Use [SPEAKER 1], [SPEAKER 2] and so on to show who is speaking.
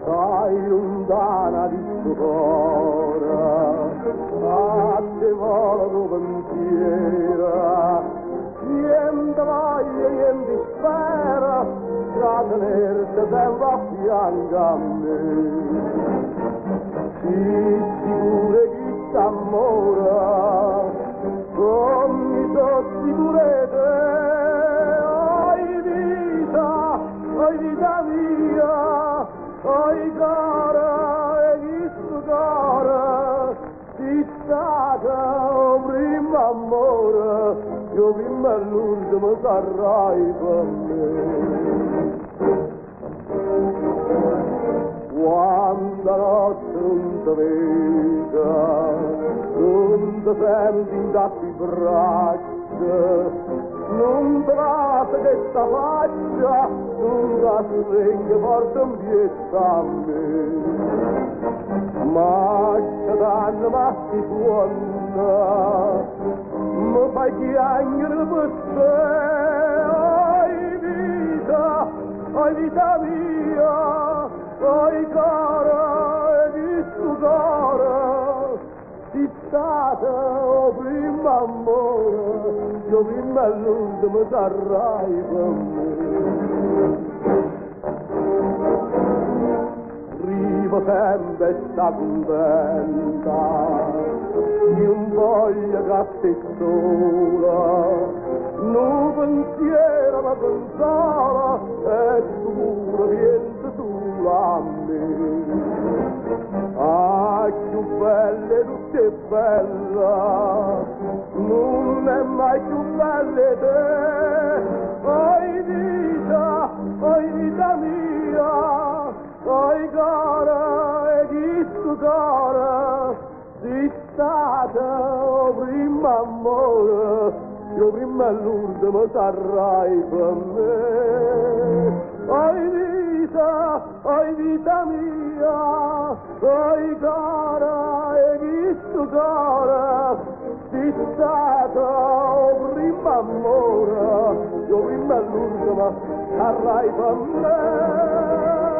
[SPEAKER 1] Dai lontana di sto cuore, a te volo pensiera, niente voglia, niente spera, da tenerti sempre a fianco a me. Sii sicura che t'amora, come sono sicura te, oi vita mia, oi cara, e questo cara, sei stata il primo amore, io prima e l'ultimo sarai per me. Quando notte non ti veda, non ti senti in tatti braccia, non ti basta che sta faccia, non ti stringe forte un pietto a me. Ma c'è danno ma si suona, mi fai chiangere per te, oi vita mia, oi cara, e questo cara, sei stata il primo amore, io prima e l'ultimo sarai per me. Rivo sempre sta contenta, non voglio che stai sola, non pensiero ma pensava, e tu pure vieni sola a me. Ah, più bella e tu sei bella, non è mai più bella te, oi vita mia, oi cara, e questo cara, sei stata il primo amore, io prima e l'ultimo sarai per me. Oi vita mia, oi cara, e questo cara, sei stata il primo amore, io prima e l'ultimo sarai per me.